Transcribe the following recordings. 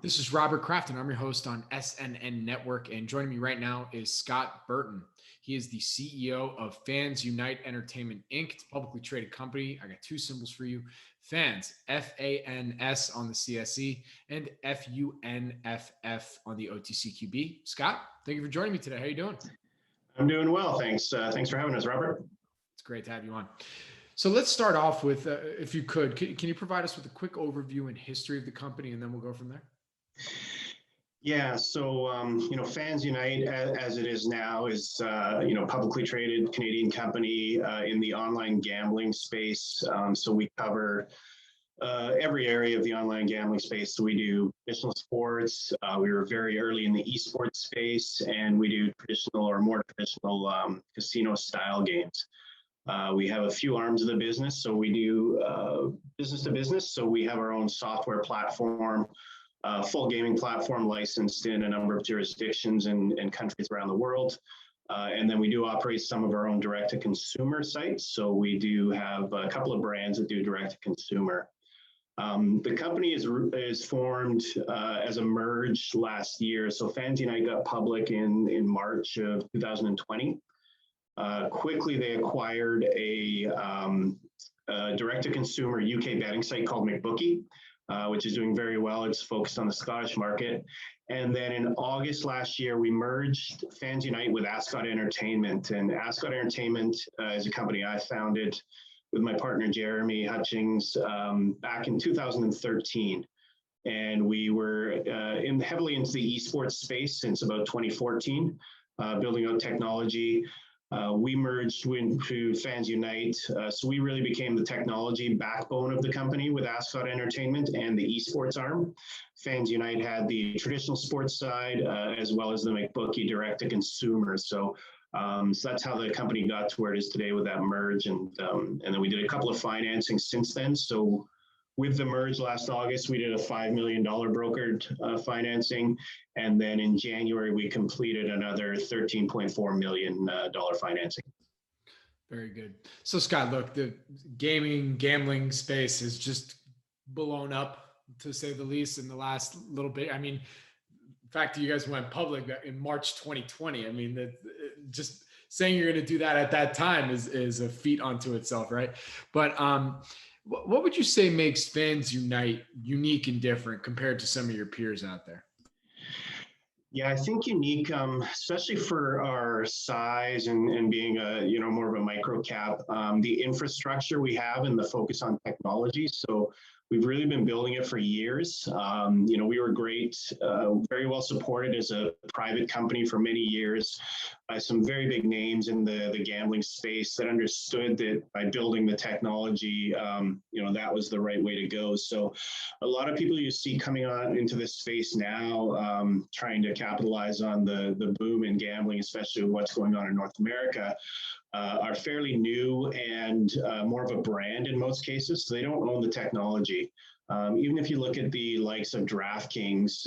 This is Robert Kraft, and I'm your host on SNN.Network. And joining me right now is Scott Burton. He is the CEO of FansUnite Entertainment Inc. It's a publicly traded company. I got two symbols for you: FANS, FANS on the CSE, and FUNFF on the OTCQB. Scott, thank you for joining me today. How are you doing? I'm doing well, thanks. Thanks for having us, Robert. It's great to have you on. So let's start off with, if you could, can you provide us with a quick overview and history of the company, and then we'll go from there? Yeah, so FansUnite, as it is now, is publicly traded Canadian company in the online gambling space. So we cover every area of the online gambling space. So we do traditional sports. We were very early in the esports space, and we do traditional or more traditional casino style games. We have a few arms of the business. So we do business to business. So we have our own software platform, full gaming platform licensed in a number of jurisdictions and countries around the world. And then we do operate some of our own direct-to-consumer sites. So we do have a couple of brands that do direct-to-consumer. The company is formed as a merge last year. So FansUnite got public in March of 2020. Quickly, they acquired a direct-to-consumer UK betting site called McBookie, which is doing very well. It's focused on the Scottish market. And then in August last year, we merged FansUnite with Scott Entertainment. And Scott Entertainment is a company I founded with my partner, Jeremy Hutchings, back in 2013. And we were heavily into the esports space since about 2014, building out technology. We merged into FansUnite, so we really became the technology backbone of the company with Scott Entertainment and the esports arm. FansUnite had the traditional sports side as well as the McBookie direct-to-consumer. So that's how the company got to where it is today with that merge, and then we did a couple of financings since then. So with the merge last August, we did a $5 million brokered financing. And then in January, we completed another $13.4 million financing. Very good. So Scott, look, the gambling space has just blown up, to say the least, in the last little bit. I mean, the fact that you guys went public in March 2020, I mean, just saying you're going to do that at that time is a feat unto itself, right? But what would you say makes FansUnite unique and different compared to some of your peers out there? Yeah, I think unique, especially for our size and being more of a microcap, the infrastructure we have and the focus on technology. So we've really been building it for years. We were great, very well supported as a private company for many years by some very big names in the gambling space that understood that by building the technology, that was the right way to go. So a lot of people you see coming on into this space now, trying to capitalize on the boom in gambling, especially what's going on in North America, are fairly new and more of a brand in most cases. So they don't own the technology. Even if you look at the likes of DraftKings,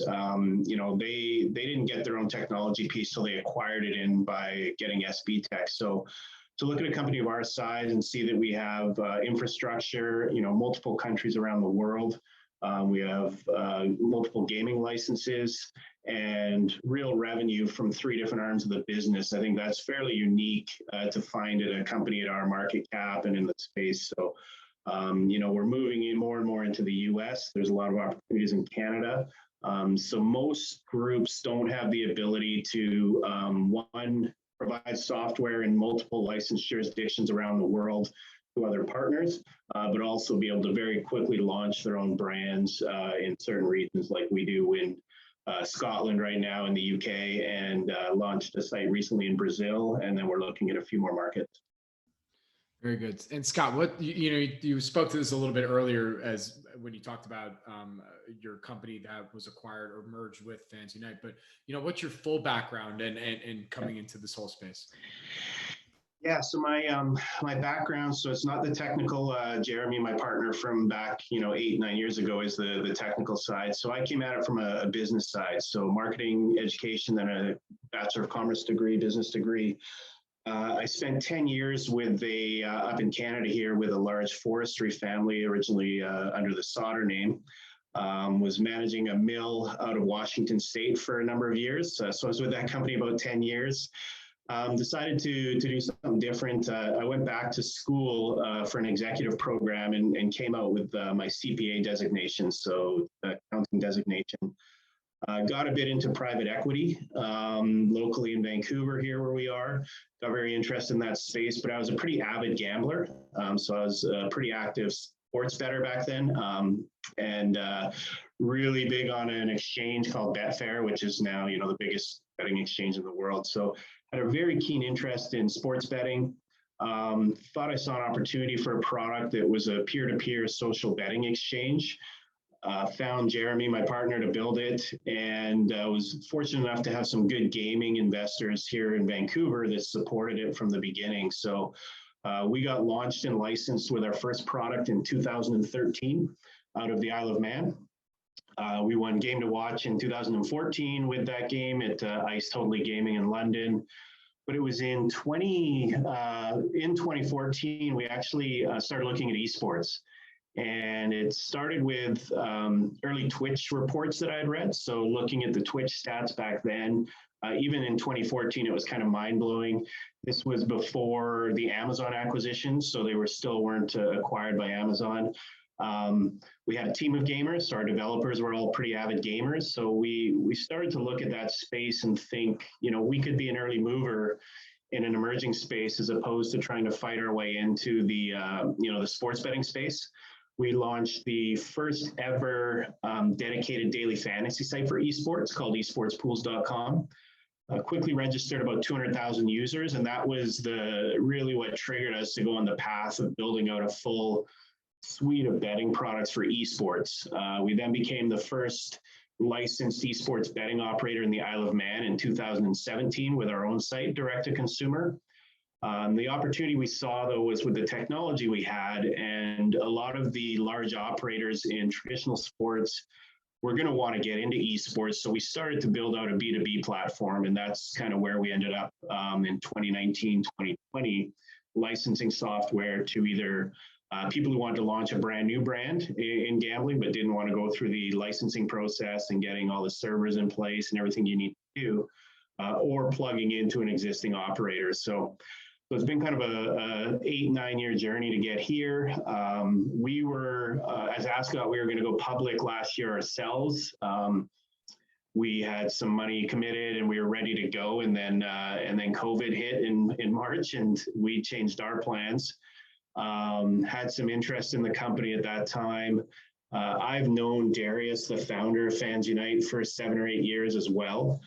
they didn't get their own technology piece till they acquired it by getting SB Tech. So to look at a company of our size and see that we have infrastructure, multiple countries around the world, we have multiple gaming licenses and real revenue from 3 different arms of the business. I think that's fairly unique to find at a company at our market cap and in the space. So, we're moving in more and more into the US. There's a lot of opportunities in Canada. So most groups don't have the ability to, one, provide software in multiple licensed jurisdictions around the world to other partners, but also be able to very quickly launch their own brands in certain regions like we do in Scotland right now, in the UK, and launched a site recently in Brazil, and then we're looking at a few more markets. Very good. And Scott, what you spoke to this a little bit earlier as when you talked about your company that was acquired or merged with FansUnite, but what's your full background and coming into this whole space? Yeah, so my background, so it's not the technical. Jeremy, my partner from back 8, 9 years ago, is the technical side. So I came at it from a business side, so marketing, education, then a Bachelor of Commerce degree, business degree. I spent 10 years with up in Canada here with a large forestry family, originally under the Sauter name. Was managing a mill out of Washington State for a number of years. So I was with that company about 10 years. Decided to do something different. I went back to school for an executive program and came out with my CPA designation, so accounting designation. Got a bit into private equity locally in Vancouver here where we are. Got very interested in that space, but I was a pretty avid gambler. So I was a pretty active sports bettor back then, and really big on an exchange called Betfair, which is now, the biggest betting exchange in the world. So had a very keen interest in sports betting. Thought I saw an opportunity for a product that was a peer-to-peer social betting exchange. Found Jeremy, my partner, to build it, and was fortunate enough to have some good gaming investors here in Vancouver that supported it from the beginning. So we got launched and licensed with our first product in 2013 out of the Isle of Man. We won Game to Watch in 2014 with that game at Ice Totally Gaming in London. But it was in 2014, we actually started looking at esports. And it started with early Twitch reports that I had read. So looking at the Twitch stats back then, even in 2014, it was kind of mind-blowing. This was before the Amazon acquisition, so they weren't acquired by Amazon. We had a team of gamers, so our developers were all pretty avid gamers. So we started to look at that space and think, we could be an early mover in an emerging space as opposed to trying to fight our way into the the sports betting space. We launched the first ever dedicated daily fantasy site for esports called esportspools.com. Quickly registered about 200,000 users, and that was really what triggered us to go on the path of building out a full suite of betting products for esports. We then became the first licensed esports betting operator in the Isle of Man in 2017 with our own site, direct to consumer. The opportunity we saw, though, was with the technology we had, and a lot of the large operators in traditional sports were going to want to get into esports. So we started to build out a B2B platform, and that's kind of where we ended up in 2019, 2020, licensing software to either people who wanted to launch a brand new brand in gambling, but didn't want to go through the licensing process and getting all the servers in place and everything you need to do, or plugging into an existing operator. So it's been kind of a 8-9 year journey to get here. We were, as Ascot, we were going to go public last year ourselves. We had some money committed and we were ready to go, and then COVID hit in March, and we changed our plans. Had some interest in the company at that time. I've known Darius, the founder of FansUnite, for 7 or 8 years as well.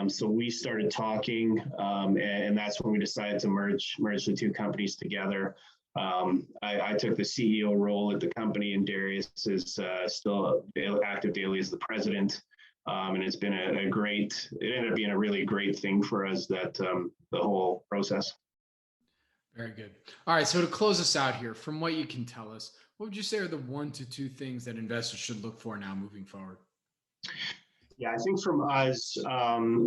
So we started talking, and that's when we decided to merge the two companies together. I took the CEO role at the company, and Darius is still active daily as the president. And it's been it ended up being a really great thing for us, that the whole process. Very good. All right. So to close us out here, from what you can tell us, what would you say are the 1 to 2 things that investors should look for now moving forward? Yeah, I think from us,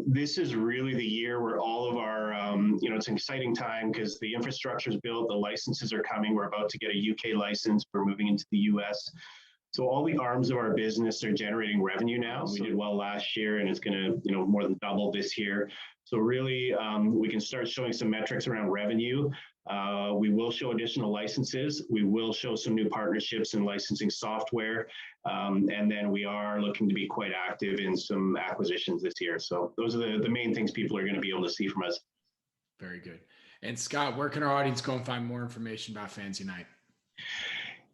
this is really the year where all of our, it's an exciting time because the infrastructure is built, the licenses are coming. We're about to get a UK license. We're moving into the US. So all the arms of our business are generating revenue now. We did well last year, and it's going to, more than double this year. So really, we can start showing some metrics around revenue. We will show additional licenses. We will show some new partnerships in licensing software. And then we are looking to be quite active in some acquisitions this year. So those are the main things people are going to be able to see from us. Very good. And Scott, where can our audience go and find more information about FansUnite?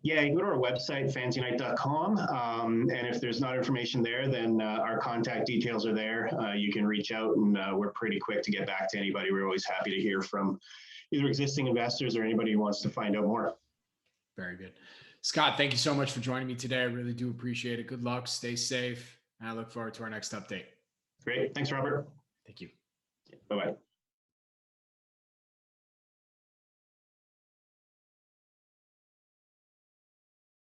Yeah, you go to our website, FansUnite.com. And if there's not information there, then our contact details are there. You can reach out, and we're pretty quick to get back to anybody. We're always happy to hear from either existing investors or anybody who wants to find out more. Very good. Scott, thank you so much for joining me today. I really do appreciate it. Good luck. Stay safe. And I look forward to our next update. Great. Thanks, Robert. Thank you. Bye-bye.